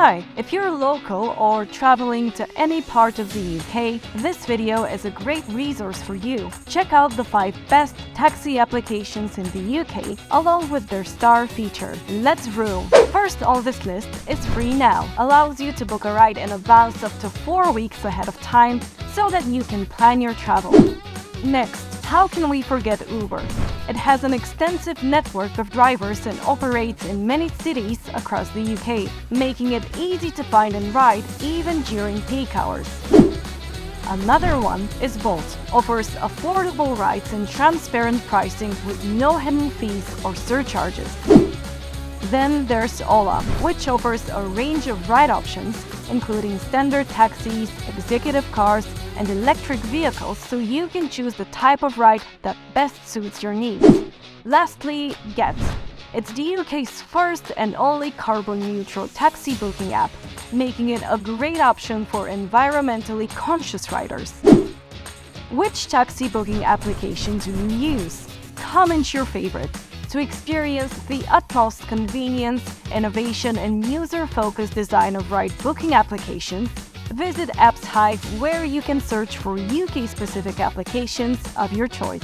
Hi, if you're local or traveling to any part of the UK, this video is a great resource for you. Check out the 5 best taxi applications in the UK along with their star feature. Let's roll! First on this list is Free Now. Allows you to book a ride in advance up to 4 weeks ahead of time so that you can plan your travel. Next, how can we forget Uber? It has an extensive network of drivers and operates in many cities across the UK, making it easy to find and ride even during peak hours. Another one is Bolt, offers affordable rides and transparent pricing with no hidden fees or surcharges. Then there's Ola, which offers a range of ride options, including standard taxis, executive cars, and electric vehicles, so you can choose the type of ride that best suits your needs. Lastly, Gett. It's the UK's first and only carbon-neutral taxi booking app, making it a great option for environmentally conscious riders. Which taxi booking application do you use? Comment your favorite. To experience the utmost convenience, innovation, and user-focused design of ride booking applications, visit Apps Hive, where you can search for UK-specific applications of your choice.